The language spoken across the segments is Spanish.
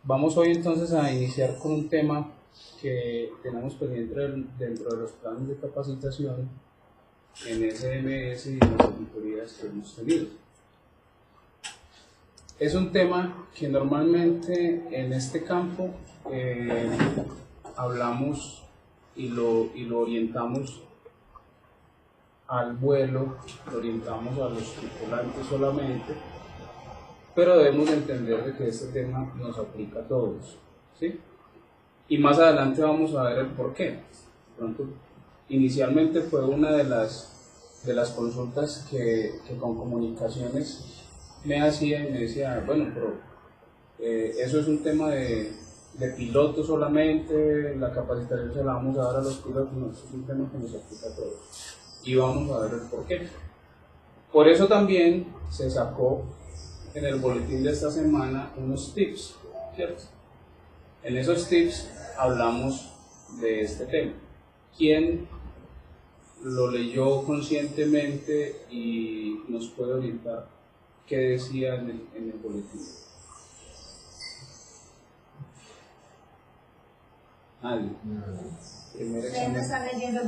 Vamos hoy entonces a iniciar con un tema que tenemos pendiente dentro de los planes de capacitación en SMS y en las auditorías que hemos tenido. Es un tema que normalmente en este campo hablamos y lo orientamos al vuelo, lo orientamos a los tripulantes solamente, pero debemos de entender de que este tema nos aplica a todos, ¿sí? Y más adelante vamos a ver el por qué. Pronto, inicialmente fue una de las consultas que con comunicaciones me hacía y me decía, bueno, pero eso es un tema de pilotos solamente, la capacitación se la vamos a dar a los pilotos, no, eso es un tema que nos aplica a todos. Y vamos a ver el por qué. Por eso también se sacó en el boletín de esta semana unos tips, ¿cierto? En esos tips hablamos de este tema. ¿Quién lo leyó conscientemente y nos puede orientar qué decía en el boletín? Nadie.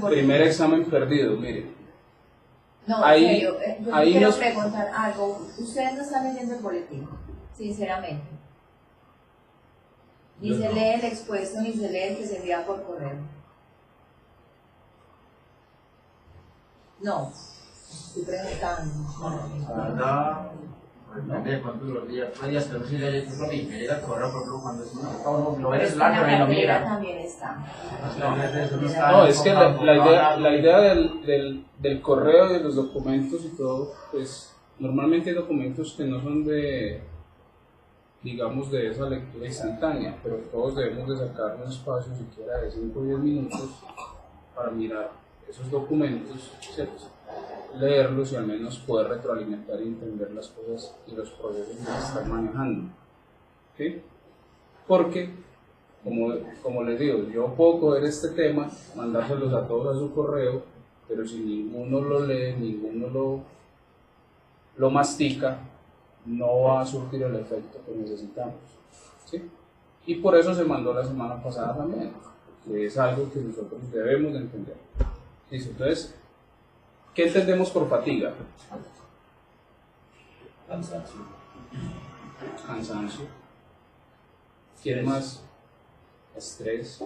Primer examen perdido, mire. No, ahí, en serio, yo ahí quiero preguntar algo. Ustedes no están leyendo el boletín, sinceramente. Ni se lee el expuesto, ni se lee el que se envía por correo. No, estoy preguntando. De pronto los días que no se lee el me llega el correo, por ejemplo, cuando lo ves largo y lo mira. También está. No, es que la idea del correo y de los documentos y todo, pues normalmente hay documentos que no son digamos, de esa lectura instantánea, pero todos debemos de sacar un espacio siquiera de 5 o 10 minutos para mirar esos documentos, ¿cierto? Leerlos y al menos poder retroalimentar y entender las cosas y los procesos que se están manejando, ¿sí? Porque, como les digo, yo puedo coger este tema, mandárselos a todos a su correo, pero si ninguno lo lee, ninguno lo mastica, no va a surtir el efecto que necesitamos, ¿sí? Y por eso se mandó la semana pasada también, que es algo que nosotros debemos de entender. ¿Listo? Entonces, ¿qué entendemos por fatiga? Cansancio. ¿Quién más? Estrés.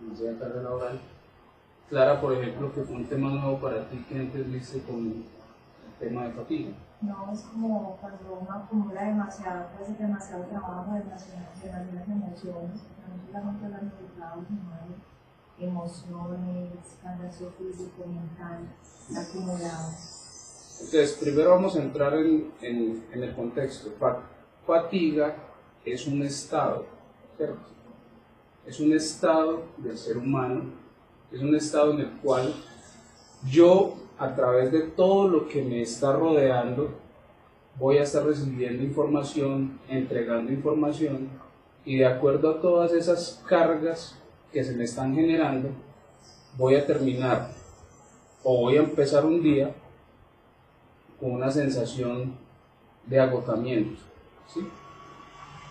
Ansiedad, carga laboral. Clara, por ejemplo, que fue un tema nuevo para ti, ¿qué entendiste con el tema de fatiga? No, es como cuando uno acumula demasiado trabajo, demasiadas emociones, no solamente los resultados, sino emociones, cansancio físico, mental, acumulado. Entonces, primero vamos a entrar en el contexto. Fatiga es un estado, ¿cierto? Es un estado del ser humano, es un estado en el cual yo, a través de todo lo que me está rodeando, voy a estar recibiendo información, entregando información, y de acuerdo a todas esas cargas que se me están generando, voy a terminar o voy a empezar un día con una sensación de agotamiento, ¿sí?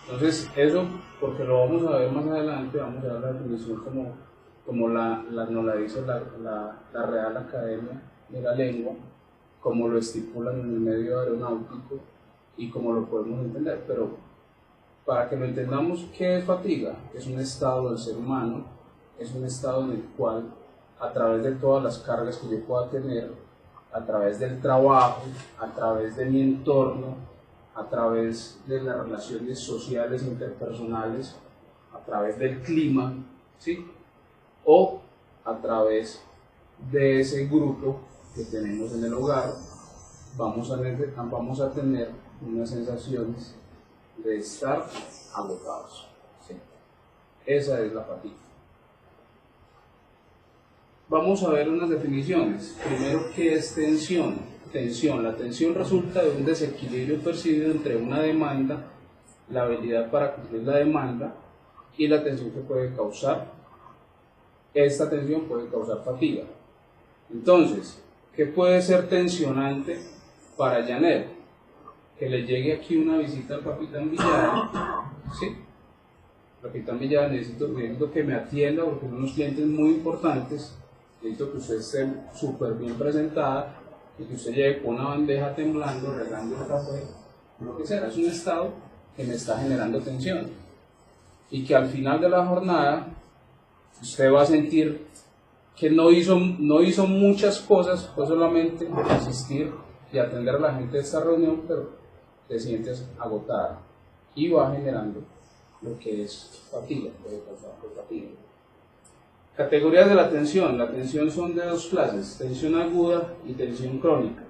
Entonces eso, porque lo vamos a ver más adelante, vamos a ver la definición como nos la dice la Real Academia de la Lengua, como lo estipulan en el medio aeronáutico y como lo podemos entender. Pero para que lo entendamos, ¿qué es fatiga? Es un estado del ser humano, es un estado en el cual, a través de todas las cargas que yo pueda tener, a través del trabajo, a través de mi entorno, a través de las relaciones sociales interpersonales, a través del clima, ¿sí? O a través de ese grupo que tenemos en el hogar, vamos a tener unas sensaciones de estar agotados, ¿sí? Esa es la fatiga. Vamos a ver unas definiciones. Primero, ¿qué es tensión? La tensión resulta de un desequilibrio percibido entre una demanda, la habilidad para cumplir la demanda y la tensión que puede causar. Esta tensión puede causar fatiga. Entonces, ¿qué puede ser tensionante para Janet? que le llegue aquí una visita al capitán Villada, ¿sí? Capitán Villada, necesito que me atienda porque son unos clientes muy importantes, necesito que usted esté súper bien presentada y que usted llegue con una bandeja temblando, regando el café, lo que sea. Es un estado que me está generando tensión y que al final de la jornada usted va a sentir que no hizo muchas cosas, fue solamente asistir y atender a la gente de esta reunión, pero te sientes agotada y va generando lo que es fatiga, puede pasar por fatiga. Categorías de la tensión. La tensión son de dos clases, tensión aguda y tensión crónica.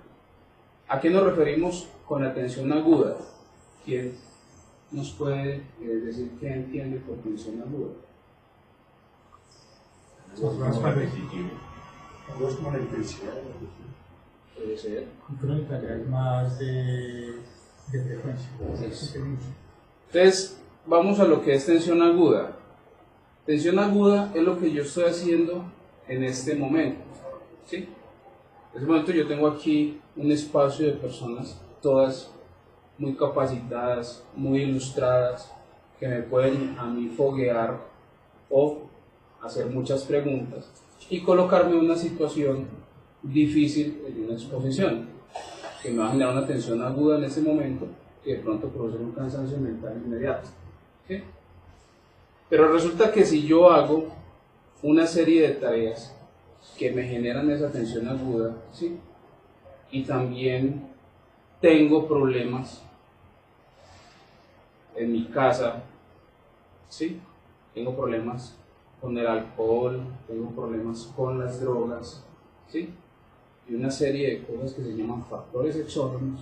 ¿A qué nos referimos con la tensión aguda? ¿Quién nos puede decir qué entiende por tensión aguda? Más repetitivo. Algo es como la intensidad. Puede ser. Crónica ya es más de frecuencia. Sí. Entonces, vamos a lo que es tensión aguda. Tensión aguda es lo que yo estoy haciendo en este momento, ¿sí? En este momento yo tengo aquí un espacio de personas, todas muy capacitadas, muy ilustradas, que me pueden a mí foguear o hacer muchas preguntas y colocarme en una situación difícil en una exposición, que me va a generar una tensión aguda en ese momento y de pronto produce un cansancio mental inmediato, ¿sí? Pero resulta que si yo hago una serie de tareas que me generan esa tensión aguda, ¿sí? Y también tengo problemas en mi casa, ¿sí? Tengo problemas con el alcohol, tengo problemas con las drogas, ¿sí? Y una serie de cosas que se llaman factores exógenos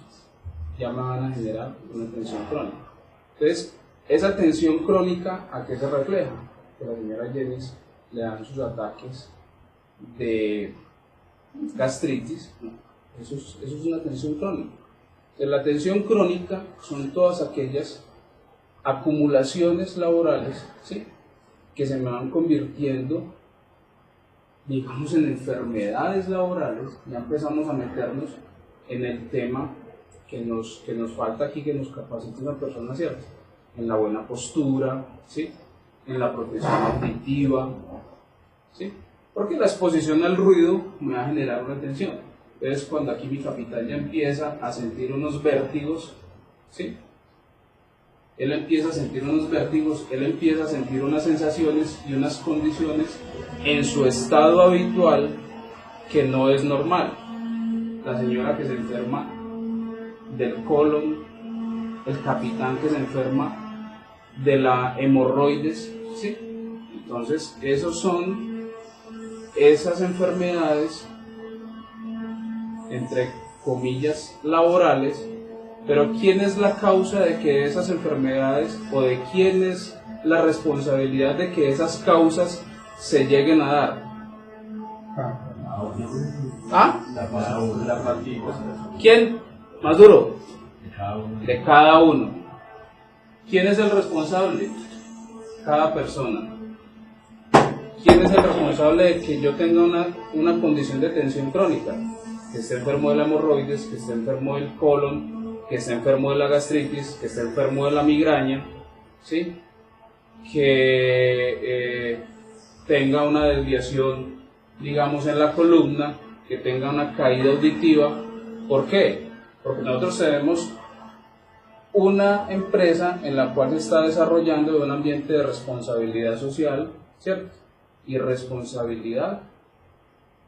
ya me van a generar una tensión crónica. Entonces, esa tensión crónica, ¿a qué se refleja? Que a la señora Jennis le dan sus ataques de gastritis, ¿no? Eso es una tensión crónica. Entonces, la tensión crónica son todas aquellas acumulaciones laborales, ¿sí? Que se me van convirtiendo, digamos, en enfermedades laborales. Ya empezamos a meternos en el tema que nos falta aquí, que nos capacite una persona, ¿cierto? En la buena postura, ¿sí? En la protección auditiva, ¿sí? Porque la exposición al ruido me va a generar una tensión. Entonces, cuando aquí mi capitán ya empieza a sentir unos vértigos, ¿sí? Él empieza a sentir unos vértigos, él empieza a sentir unas sensaciones y unas condiciones en su estado habitual que no es normal. La señora que se enferma del colon, el capitán que se enferma de la hemorroides, ¿sí? Entonces, esas enfermedades, entre comillas, laborales. Pero ¿quién es la causa de que esas enfermedades, o de quién es la responsabilidad de que esas causas se lleguen a dar? ¿Ah? La fatiga. ¿Quién? Más duro. De cada uno. ¿Quién es el responsable? Cada persona. ¿Quién es el responsable de que yo tenga una condición de tensión crónica? Que esté enfermo de la hemorroides, que esté enfermo del colon, que esté enfermo de la gastritis, que esté enfermo de la migraña, ¿sí? Que tenga una desviación, digamos, en la columna, que tenga una caída auditiva. ¿Por qué? Porque nosotros tenemos una empresa en la cual se está desarrollando un ambiente de responsabilidad social, ¿cierto? Y responsabilidad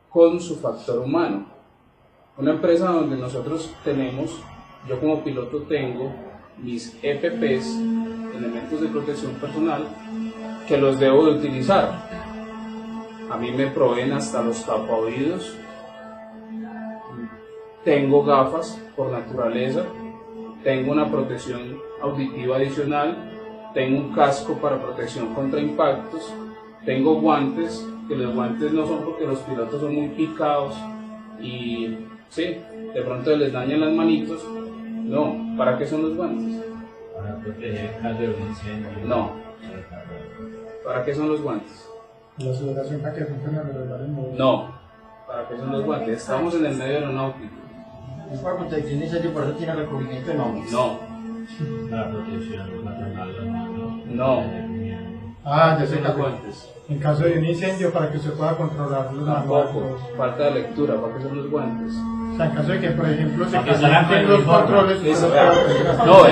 con su factor humano. Una empresa donde nosotros tenemos, yo como piloto tengo mis EPPs, elementos de protección personal, que los debo de utilizar. A mí me proveen hasta los tapaoídos, tengo gafas por naturaleza, tengo una protección auditiva adicional, tengo un casco para protección contra impactos, tengo guantes, que los guantes no son porque los pilotos son muy picados y sí, de pronto les dañan las manitos. No, ¿para qué son los guantes? Para proteger en caso de un incendio. No. ¿Para qué son los guantes? La sudoración para que funcione los lugares. No. ¿Para qué son los guantes? Estamos en el medio aeronáutico. Es para protección de incendio, por eso tiene recubrimiento de NOx. No, La protección nacional. no. Ah, ya sé Son que los guantes. en caso de un incendio, para que usted pueda controlar los Tampoco. manuales. Falta de lectura. ¿Para qué son los guantes? O sea, en caso de que, por ejemplo, se Para que salgan calienten con los el uniforme. controles, usted Eso, pueda- no,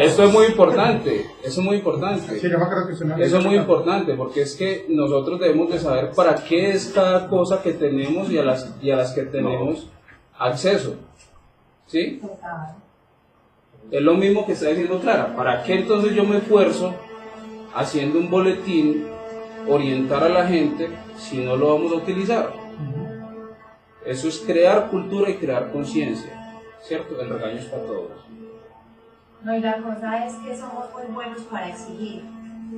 esto es muy importante. Eso es muy importante. Sí, yo me acuerdo que usted me Eso es muy dijo- importante porque es que nosotros debemos de saber para qué es cada cosa que tenemos y a las que tenemos acceso. ¿Sí? Total. Es lo mismo que está diciendo Clara. ¿Para qué entonces yo me esfuerzo haciendo un boletín, orientar a la gente si no lo vamos a utilizar? Eso es crear cultura y crear conciencia, ¿cierto? El regaño es para todos. No, y la cosa es que somos muy buenos para exigir.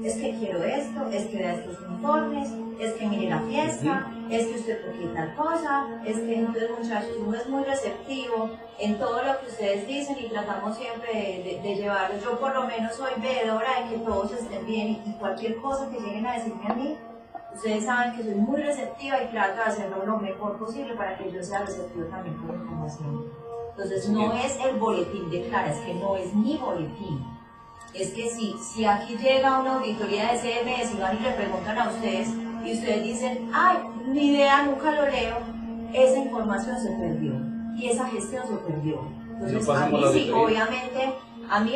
Es que quiero esto, es que da estos uniformes, es que mire la fiesta, es que usted toque tal cosa, es que entonces muchachos, uno es muy receptivo en todo lo que ustedes dicen y tratamos siempre de llevarlos. Yo por lo menos soy veedora de que todos estén bien y cualquier cosa que lleguen a decirme a mí, ustedes saben que soy muy receptiva y trato de hacerlo lo mejor posible para que yo sea receptivo también con la información. Entonces no es el boletín de Clara, es que no es mi boletín. Es que si aquí llega una auditoría de CMS y van y le preguntan a ustedes y ustedes dicen, ay, ni idea, nunca lo leo, esa información se perdió y esa gestión se perdió. Entonces No a pasamos mí la sí, auditoría.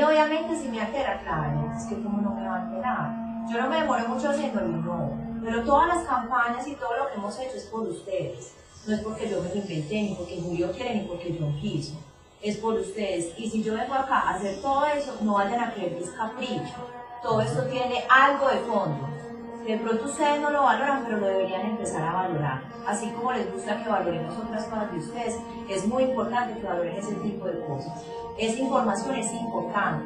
obviamente sí me altera, claro, es que como no me va a alterar. Yo no me demoré mucho haciéndolo, no, pero todas las campañas y todo lo que hemos hecho es por ustedes. No es porque yo me lo inventé, ni porque Julio quiere, ni porque yo quiso. Es por ustedes. Y si yo vengo acá a hacer todo eso, no vayan a creer que es capricho. Todo esto tiene algo de fondo. De pronto ustedes no lo valoran, pero lo deberían empezar a valorar. Así como les gusta que valoremos otras cosas de ustedes, es muy importante que valoren ese tipo de cosas. Esa información es importante.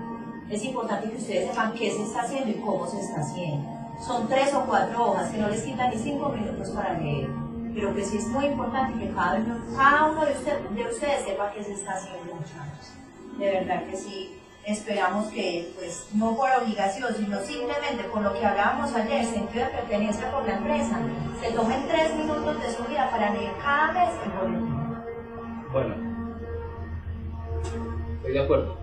Es importante que ustedes sepan qué se está haciendo y cómo se está haciendo. Son 3 o 4 hojas que no les quitan ni 5 minutos para leer. Pero que sí es muy importante que cada uno de ustedes sepa qué se está haciendo, muchachos. De verdad que sí, esperamos que, pues, no por obligación, sino simplemente con lo que hablábamos ayer, sentido de pertenencia por la empresa, se tomen 3 minutos de su vida para leer cada mes el boletín. Bueno, estoy de acuerdo.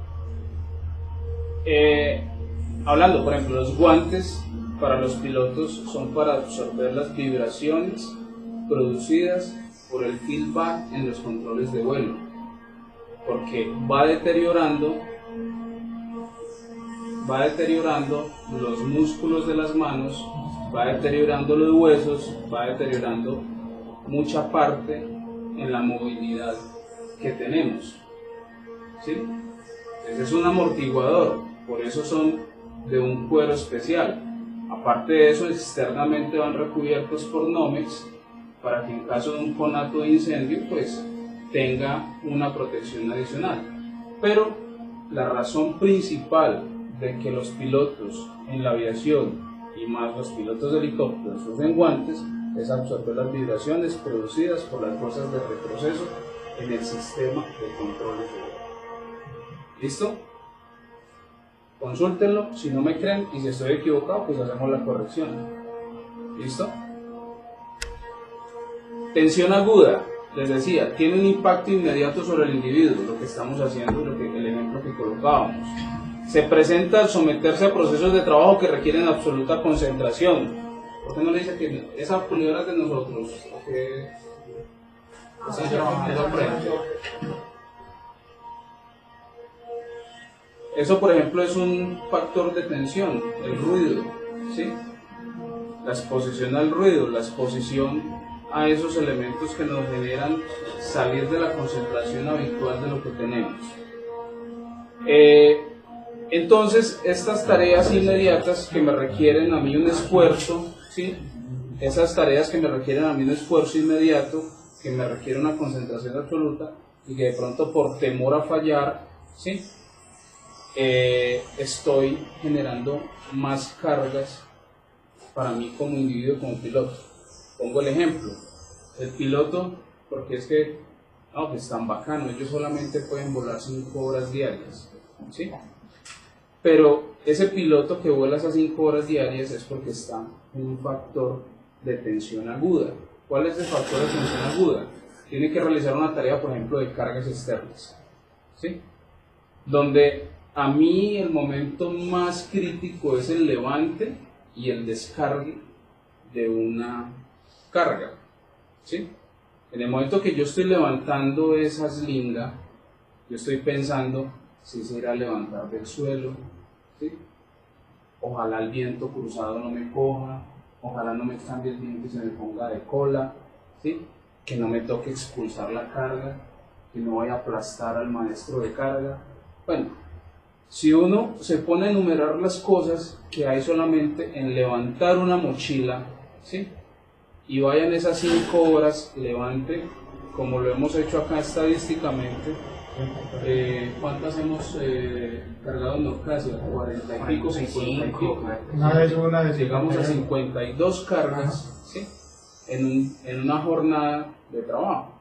Hablando, por ejemplo, los guantes para los pilotos son para absorber las vibraciones producidas por el feedback en los controles de vuelo, porque va deteriorando los músculos de las manos, va deteriorando los huesos, va deteriorando mucha parte en la movilidad que tenemos, ¿sí? Ese es un amortiguador, por eso son de un cuero especial. Aparte de eso, externamente van recubiertos por Nomex, para que en caso de un conato de incendio pues tenga una protección adicional. Pero la razón principal de que los pilotos en la aviación y más los pilotos de helicópteros usen guantes es absorber las vibraciones producidas por las fuerzas de retroceso en el sistema de controles de vuelo. ¿Listo? Consúltenlo si no me creen y si estoy equivocado pues hacemos la corrección. ¿Listo? Tensión aguda, les decía, tiene un impacto inmediato sobre el individuo, lo que estamos haciendo, el ejemplo que colocábamos. Se presenta al someterse a procesos de trabajo que requieren absoluta concentración. ¿Por qué no le dice que esa pulidora es de nosotros? Que están trabajando al frente. Eso, por ejemplo, es un factor de tensión, el ruido, ¿sí? La exposición al ruido, la exposición a esos elementos que nos generan salir de la concentración habitual de lo que tenemos. Entonces, estas tareas inmediatas que me requieren a mí un esfuerzo, ¿sí? Esas tareas que me requieren a mí un esfuerzo inmediato, que me requiere una concentración absoluta y que de pronto por temor a fallar, ¿sí? Estoy generando más cargas para mí como individuo, como piloto. Pongo el ejemplo, el piloto, porque es que, no, pues tan bacano, ellos solamente pueden volar 5 horas diarias, ¿sí? Pero ese piloto que vuela esas 5 horas diarias es porque está en un factor de tensión aguda. ¿Cuál es el factor de tensión aguda? tiene que realizar una tarea, por ejemplo, de cargas externas, ¿sí? Donde a mí el momento más crítico es el levante y el descargue de una carga, ¿sí? En el momento que yo estoy levantando esa slinga, yo estoy pensando si se irá a levantar del suelo, ¿sí? Ojalá el viento cruzado no me coja, ojalá no me cambie el viento y se me ponga de cola, ¿sí? Que no me toque expulsar la carga, que no vaya a aplastar al maestro de carga. Bueno, si uno se pone a enumerar las cosas que hay solamente en levantar una mochila, ¿sí? Y vayan esas 5 horas, levante, como lo hemos hecho acá estadísticamente, ¿cuántas hemos cargado en Norcasia? 40 y pico, 50 y pico. Llegamos a 52 cargas, ¿sí? en una jornada de trabajo,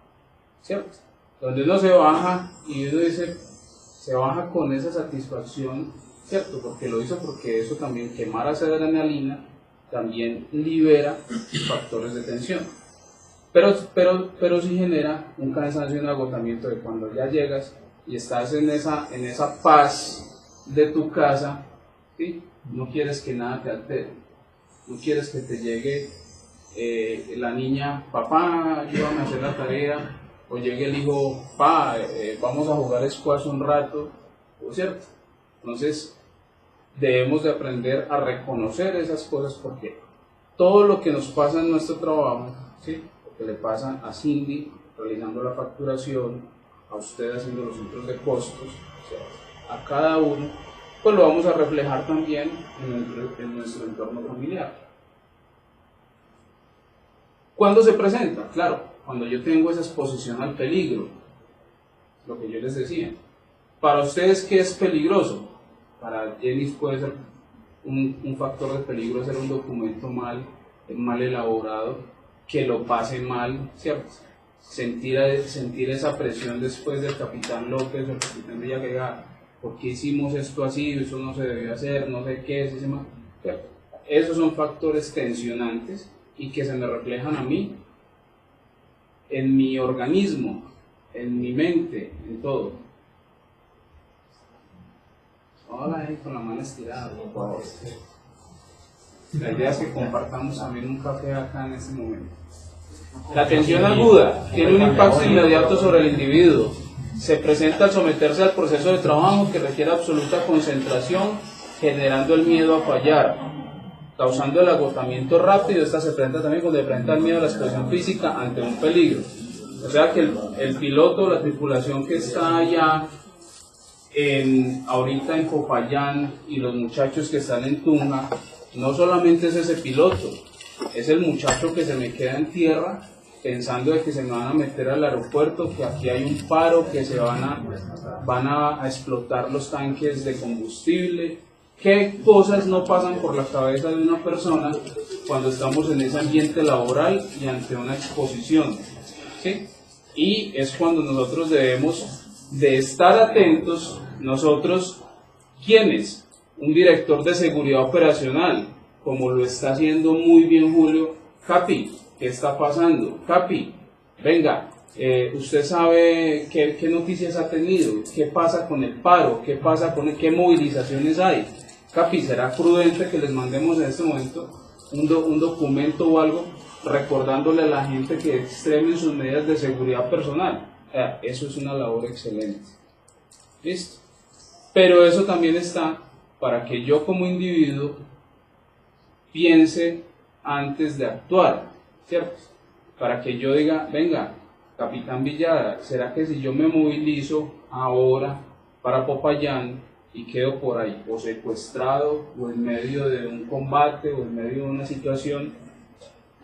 ¿cierto? Donde uno se baja y uno dice, se baja con esa satisfacción, ¿cierto? Porque lo hizo, porque eso también, quemar adrenalina, también libera factores de tensión. Pero sí genera un cansancio y un agotamiento de cuando ya llegas y estás en esa paz de tu casa, ¿sí? No quieres que nada te altere, no quieres que te llegue la niña, papá, ayúdame a hacer la tarea, o llegue el hijo, papá, vamos a jugar squash un rato, ¿cierto? Entonces debemos de aprender a reconocer esas cosas, porque todo lo que nos pasa en nuestro trabajo, ¿sí? Que le pasa a Cindy realizando la facturación, a usted haciendo los centros de costos, o sea, a cada uno, pues lo vamos a reflejar también en nuestro entorno familiar. ¿Cuándo se presenta? Claro, cuando yo tengo esa exposición al peligro, lo que yo les decía. Para ustedes, ¿qué es peligroso? Para Jenny puede ser un factor de peligro, ser un documento mal elaborado, que lo pase mal, ¿cierto? Sentir esa presión después del capitán López o el capitán Villaquegar, ¿por qué hicimos esto así? Eso no se debió hacer, no sé qué, ¿cierto? Esos son factores tensionantes y que se me reflejan a mí, en mi organismo, en mi mente, en todo. Hola, con la mano estirada, por favor. La idea es que compartamos también un café acá en este momento. La tensión aguda tiene un impacto inmediato sobre el individuo. Se presenta al someterse al proceso de trabajo que requiere absoluta concentración, generando el miedo a fallar, causando el agotamiento rápido. Esta se presenta también cuando se presenta el miedo a la expresión física ante un peligro. O sea que el piloto, la tripulación que está allá ahorita en Popayán y los muchachos que están en Tunja, no solamente es ese piloto, es el muchacho que se me queda en tierra pensando de que se me van a meter al aeropuerto, que aquí hay un paro, que se van a explotar los tanques de combustible. ¿Qué cosas no pasan por la cabeza de una persona cuando estamos en ese ambiente laboral y ante una exposición? ¿Sí? Y es cuando nosotros debemos de estar atentos, nosotros, ¿quiénes? Un director de seguridad operacional, como lo está haciendo muy bien Julio. Capi, ¿qué está pasando? Capi, venga, usted sabe qué noticias ha tenido, qué pasa con el paro, qué pasa con qué movilizaciones hay. Capi, ¿será prudente que les mandemos en este momento un documento o algo recordándole a la gente que extremen sus medidas de seguridad personal? Eso es una labor excelente. ¿Listo? Pero eso también está para que yo como individuo piense antes de actuar, ¿cierto? Para que yo diga, venga, capitán Villada, ¿será que si yo me movilizo ahora para Popayán y quedo por ahí o secuestrado o en medio de un combate o en medio de una situación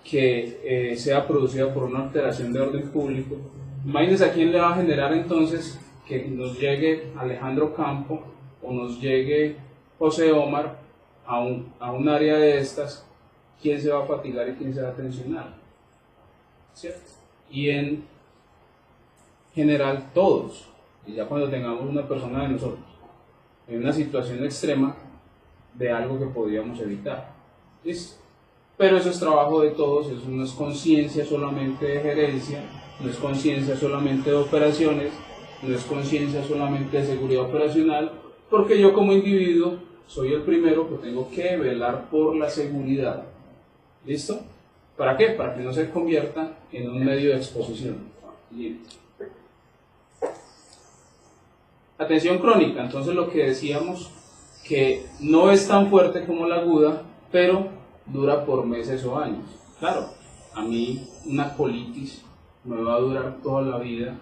que sea producida por una alteración de orden público? Imagínense a quién le va a generar entonces que nos llegue Alejandro Campo o nos llegue José Omar a un área de estas. ¿Quién se va a fatigar y quién se va a tensionar? ¿Cierto? Y en general todos, y ya cuando tengamos una persona de nosotros en una situación extrema de algo que podríamos evitar. ¿Listo? Pero eso es trabajo de todos, eso no es conciencia solamente de gerencia, no es conciencia solamente de operaciones, no es conciencia solamente de seguridad operacional, porque yo como individuo soy el primero que tengo que velar por la seguridad. ¿Listo? ¿Para qué? Para que no se convierta en un medio de exposición. Bien. Atención crónica, entonces lo que decíamos, que no es tan fuerte como la aguda, pero dura por meses o años. Claro, a mí una colitis me va a durar toda la vida,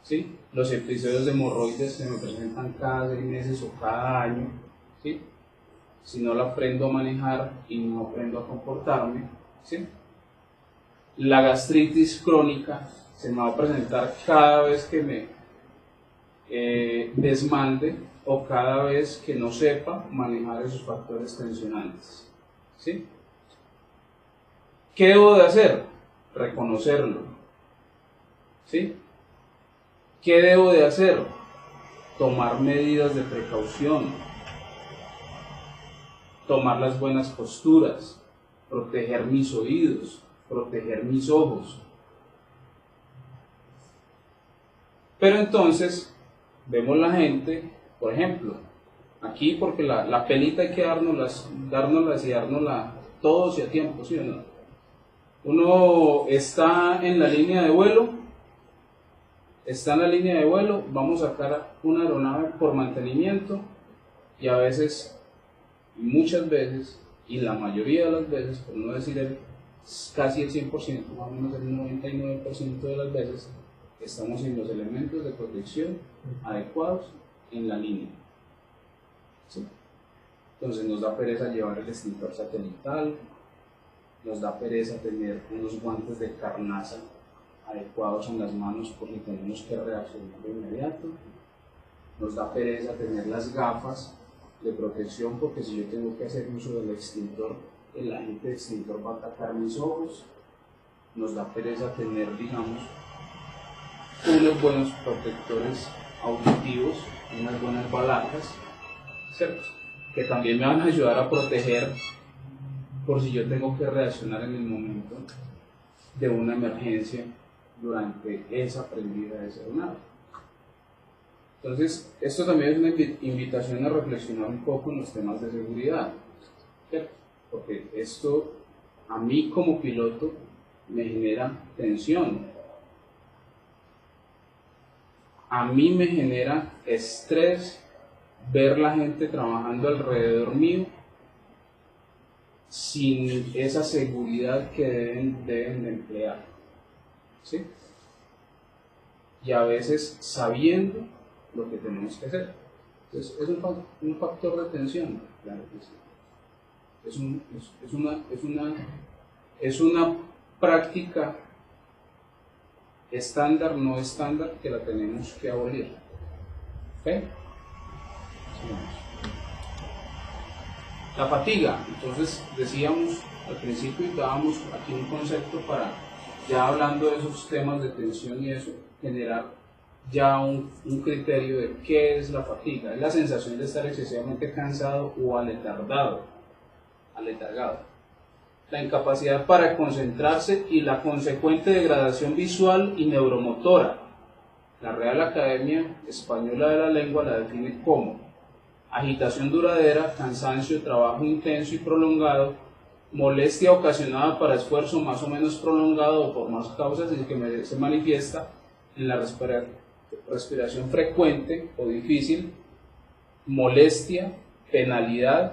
¿sí? Los episodios de hemorroides se me presentan cada 6 meses o cada año, ¿sí? Si no la aprendo a manejar y no aprendo a comportarme, ¿sí? La gastritis crónica se me va a presentar cada vez que me desmande o cada vez que no sepa manejar esos factores tensionantes, ¿sí? ¿Qué debo de hacer? Reconocerlo, ¿sí? ¿Qué debo de hacer? Tomar medidas de precaución, tomar las buenas posturas, proteger mis oídos, proteger mis ojos. Pero entonces vemos la gente, por ejemplo, aquí porque la pelita hay que dárnoslas y dárnosla todos y a tiempo, ¿sí o no? Uno está en la línea de vuelo, vamos a sacar una aeronave por mantenimiento y a veces, muchas veces, y la mayoría de las veces, por no decir casi el 100%, más o menos el 99% de las veces, estamos sin los elementos de protección adecuados en la línea, ¿sí? Entonces nos da pereza llevar el extintor satelital, nos da pereza tener unos guantes de carnaza adecuados en las manos porque tenemos que reaccionar de inmediato, nos da pereza tener las gafas de protección porque si yo tengo que hacer uso del extintor, el agente de extintor va a atacar mis ojos, nos da pereza tener, digamos, unos buenos protectores auditivos, unas buenas balacas, ¿cierto? Que también me van a ayudar a proteger por si yo tengo que reaccionar en el momento de una emergencia durante esa prendida de esa aeronave. Entonces, esto también es una invitación a reflexionar un poco en los temas de seguridad, ¿cierto? Porque esto a mí como piloto me genera tensión. A mí me genera estrés ver la gente trabajando alrededor mío sin esa seguridad que deben de emplear, ¿sí? Y a veces sabiendo lo que tenemos que hacer. Entonces, es un factor de tensión, claro que sí. Es una práctica estándar, no estándar, que la tenemos que abolir. ¿Ok? Sigamos. La fatiga, entonces decíamos al principio y dábamos aquí un concepto para, ya hablando de esos temas de tensión y eso, generar ya un criterio de qué es la fatiga. Es la sensación de estar excesivamente cansado o aletargado. La incapacidad para concentrarse y la consecuente degradación visual y neuromotora. La Real Academia Española de la Lengua la define como agitación duradera, cansancio, trabajo intenso y prolongado, molestia ocasionada para esfuerzo más o menos prolongado o por más causas y que se manifiesta en la respiración frecuente o difícil, molestia, penalidad,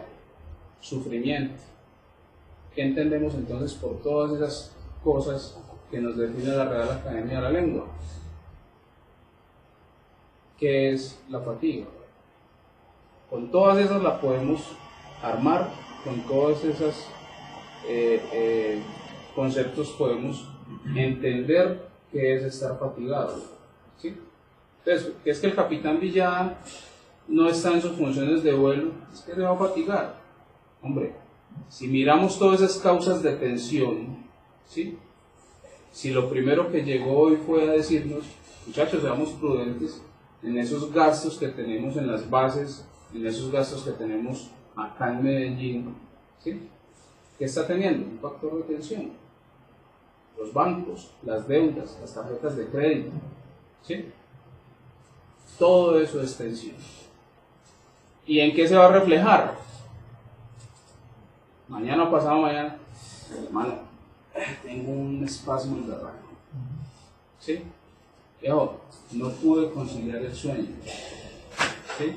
sufrimiento. ¿Qué entendemos entonces por todas esas cosas que nos define la Real Academia de la Lengua? ¿Qué es la fatiga? Con todas esas la podemos armar, con todos esos conceptos podemos entender qué es estar fatigado, ¿sí? Entonces, ¿qué es que el capitán Villada no está en sus funciones de vuelo? Es que se va a fatigar. Hombre, si miramos todas esas causas de tensión, ¿sí? Si lo primero que llegó hoy fue a decirnos, muchachos, seamos prudentes en esos gastos que tenemos en las bases, en esos gastos que tenemos acá en Medellín, ¿sí? ¿Qué está teniendo? Un factor de tensión. los bancos, las deudas, las tarjetas de crédito, ¿sí? Todo eso es tensión. ¿Y en qué se va a reflejar? Mañana o pasado mañana, hermano, tengo un espasmo en la raya, ¿sí? Yo no pude conciliar el sueño, ¿sí?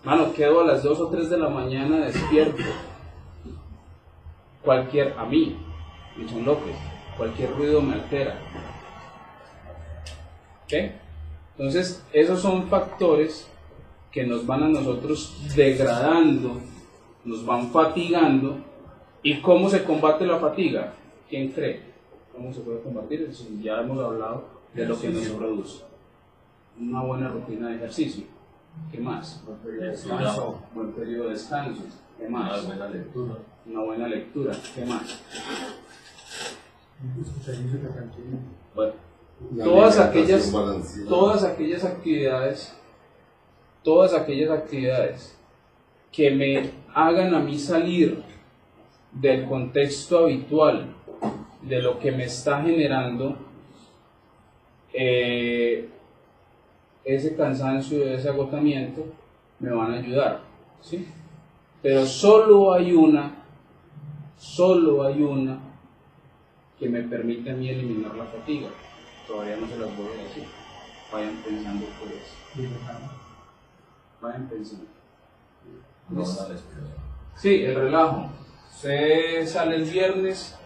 Mano, quedo a las 2 o 3 de la mañana despierto. A mí, Michon López, cualquier ruido me altera. ¿Ok? Entonces, esos son factores que nos van a nosotros degradando, nos van fatigando. ¿Y cómo se combate la fatiga? ¿Quién cree? ¿Cómo se puede combatir? Eso ya hemos hablado de lo que nos produce. Una buena rutina de ejercicio. ¿Qué más? Buen periodo de descanso. ¿Qué más? Una buena lectura. Una buena lectura. ¿Qué más? Bueno, todas aquellas actividades que me hagan a mí salir del contexto habitual de lo que me está generando ese cansancio, ese agotamiento, me van a ayudar, ¿sí? Pero solo hay una que me permite a mí eliminar la fatiga. Todavía no se las voy a decir. Vayan pensando por eso. Vayan pensando. Sí, el relajo. Se sale el viernes,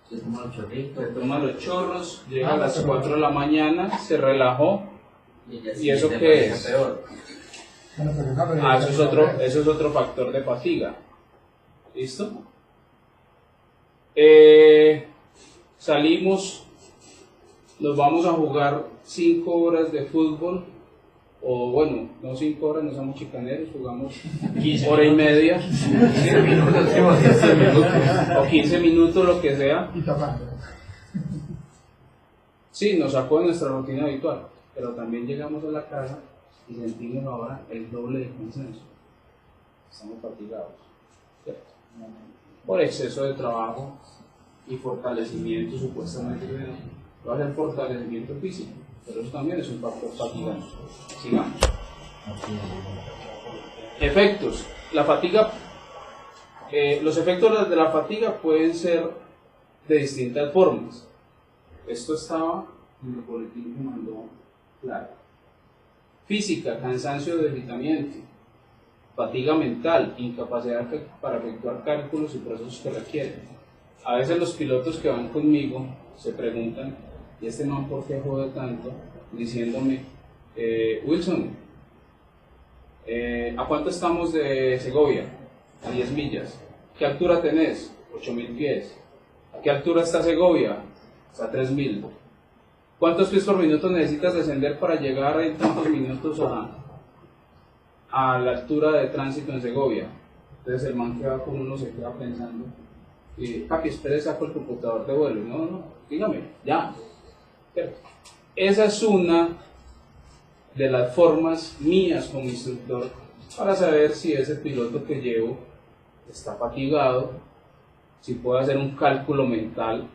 Se toma los chorritos. se toma los chorros, llega a las 4 de la mañana, se relajó. ¿Y eso qué es? Peor. Eso es otro factor de fatiga. ¿Listo? Salimos, nos vamos a jugar 5 horas de fútbol, o bueno, no 5 horas, no somos chicaneros, jugamos 15 hora y media, 15 minutos. o 15 minutos, lo que sea. Sí, nos sacó de nuestra rutina habitual, pero también llegamos a la casa y sentimos ahora el doble de cansancio. Estamos fatigados, ¿cierto? Por exceso de trabajo y fortalecimiento supuestamente. Va a ser fortalecimiento físico, pero eso también es un factor fatigante. Sigamos. Efectos. La fatiga, los efectos de la fatiga pueden ser de distintas formas. Esto estaba en el boletín que mandó Clara. Física, cansancio, debilitamiento. Fatiga mental, incapacidad para efectuar cálculos y procesos que requieren. A veces los pilotos que van conmigo se preguntan, ¿y este man por qué jode tanto? Diciéndome, Wilson, ¿a cuánto estamos de Segovia? A 10 millas. ¿Qué altura tenés? 8.000 pies. ¿A qué altura está Segovia? A 3.000. ¿Cuántos pies por minuto necesitas descender para llegar en tantos minutos a la altura de tránsito en Segovia? Entonces el man que va con uno se queda pensando, papi, espere, saco el computador de vuelo. No, dígame, ya. Esa es una de las formas mías como instructor para saber si ese piloto que llevo está fatigado, si puede hacer un cálculo mental,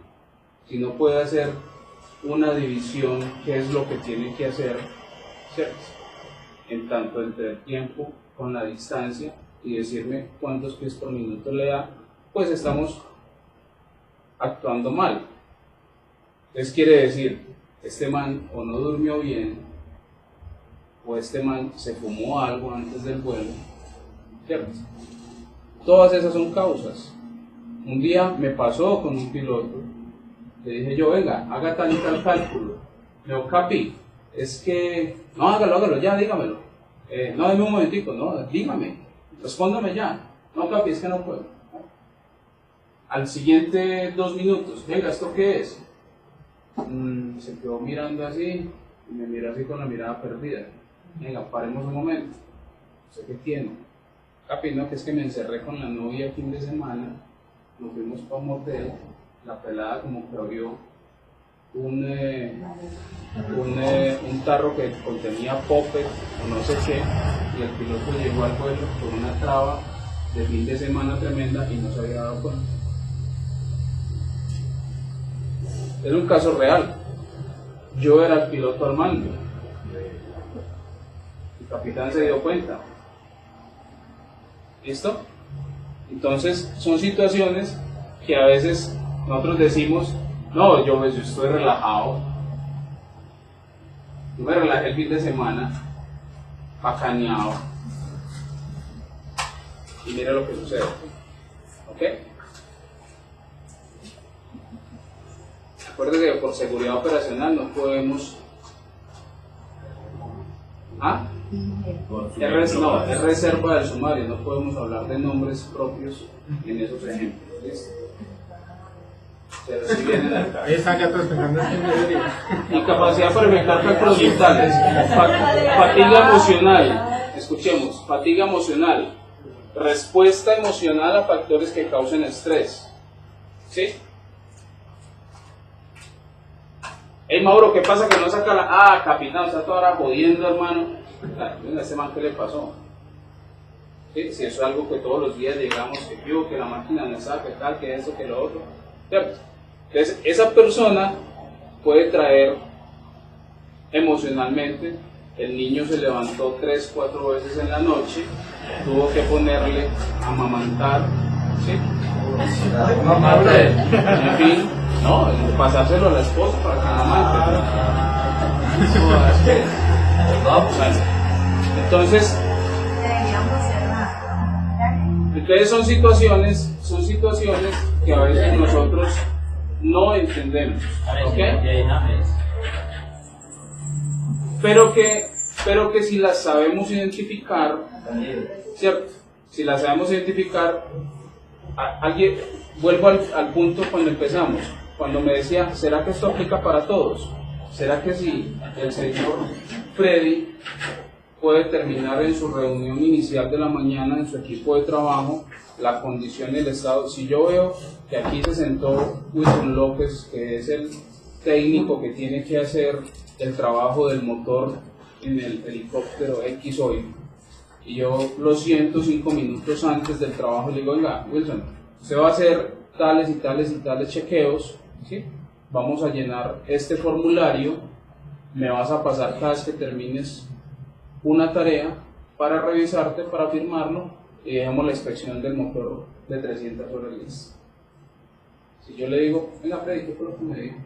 si no puede hacer una división, qué es lo que tiene que hacer, ¿cierto? En tanto entre el tiempo con la distancia y decirme cuántos pies por minuto le da, pues estamos actuando mal. Entonces quiere decir, este man o no durmió bien, o este man se fumó algo antes del vuelo, ¿cierto? Todas esas son causas. Un día me pasó con un piloto, le dije yo, venga, haga tal y tal cálculo. Me dijo, Capi, es que, no, hágalo, ya, dígamelo. No, deme un momentico, no, dígame, respóndame ya. No, Capi, es que no puedo. Al siguiente 2 minutos, venga, ¿esto qué es? Se quedó mirando así, y me miró así con la mirada perdida. Venga, paremos un momento. ¿Sé qué tiene? Capi, no, que es que me encerré con la novia el fin de semana, nos fuimos para un motel, la pelada como que abrió un tarro que contenía popper o no sé qué, y el piloto llegó al vuelo con una traba de fin de semana tremenda y no se había dado cuenta. Es un caso real. Yo era el piloto al mando. El capitán se dio cuenta. ¿Listo? Entonces, son situaciones que a veces nosotros decimos, no, yo estoy relajado. Yo me relajé el fin de semana, bacaneado. Y mira lo que sucede. ¿Ok? Acuérdense que por seguridad operacional no podemos... ¿Ah? Es reserva del sumario, no podemos hablar de nombres propios en esos ejemplos. ¿Listo? Pero si vienen acá. Incapacidad para efectuar cálculos mentales. Fatiga emocional. Escuchemos, fatiga emocional. Respuesta emocional a factores que causen estrés. ¿Sí? Hey Mauro, ¿qué pasa que no saca la... Ah, capitán, está toda hora jodiendo, hermano. Ay, ¿a ese man qué le pasó? ¿Sí? Si eso es algo que todos los días llegamos, que la máquina no sabe, que tal, que eso, que lo otro. ¿Cierto? Entonces, esa persona puede traer emocionalmente. El niño se levantó 3, 4 veces en la noche, tuvo que ponerle a amamantar, ¿sí? En fin, no, pasárselo a la esposa para que amamante. Entonces son situaciones que a veces nosotros no entendemos, ¿ok? Pero que si las sabemos identificar, ¿cierto? Si las sabemos identificar, vuelvo al punto cuando empezamos, cuando me decía, ¿será que esto aplica para todos? ¿Será que si el señor Freddy puede terminar en su reunión inicial de la mañana en su equipo de trabajo la condición y el estado? Si yo veo que aquí se sentó Wilson López, que es el técnico que tiene que hacer el trabajo del motor en el helicóptero X hoy, y yo lo siento 5 minutos antes del trabajo y le digo, venga, Wilson, usted va a hacer tales y tales y tales chequeos, ¿sí? Vamos a llenar este formulario, me vas a pasar cada vez que termines una tarea para revisarte, para firmarlo, y dejamos la inspección del motor de 300 horas lista. Si yo le digo, venga Freddy, ¿qué fue lo que me dijo?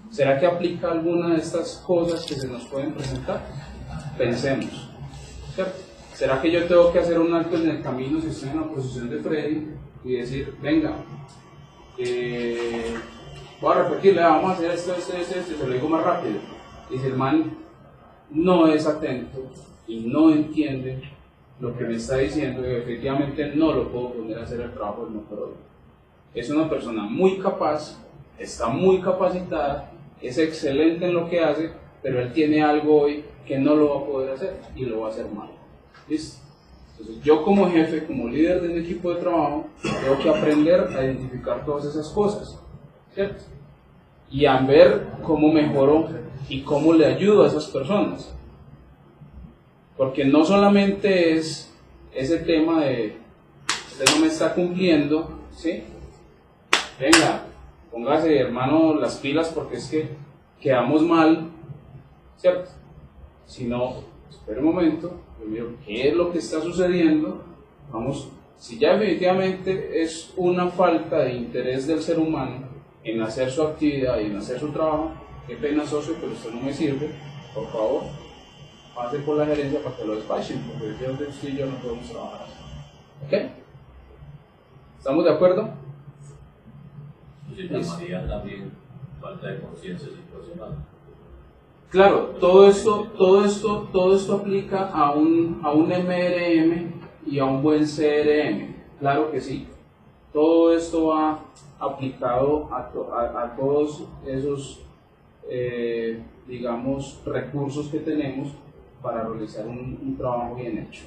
¿Será que aplica alguna de estas cosas que se nos pueden presentar? Pensemos, ¿cierto? ¿Será que yo tengo que hacer un alto en el camino si estoy en la posición de Freddy y decir, venga, voy a repetirle, vamos a hacer esto, se lo digo más rápido? Y si el man no es atento y no entiende lo que me está diciendo, y efectivamente no lo puedo poner a hacer el trabajo del motor hoy. Es una persona muy capaz, está muy capacitada, es excelente en lo que hace, pero él tiene algo hoy que no lo va a poder hacer y lo va a hacer mal. ¿Listo? Entonces yo como jefe, como líder de un equipo de trabajo, tengo que aprender a identificar todas esas cosas, ¿cierto? Y a ver cómo mejoro y cómo le ayudo a esas personas. Porque no solamente es ese tema de usted no me está cumpliendo, ¿sí? Venga, póngase hermano las pilas porque es que quedamos mal, ¿cierto? Si no, espera un momento, yo miro qué es lo que está sucediendo, vamos, si ya definitivamente es una falta de interés del ser humano en hacer su actividad y en hacer su trabajo, qué pena socio, pero usted no me sirve, por favor, pase por la gerencia para que lo despachen, porque yo usted y yo no podemos trabajar así. ¿Ok? ¿Estamos de acuerdo? Se llamaría también falta de conciencia situacional. Claro, todo esto aplica a un MRM y a un buen CRM, claro que sí. Todo esto va aplicado a todos esos, digamos, recursos que tenemos para realizar un trabajo bien hecho.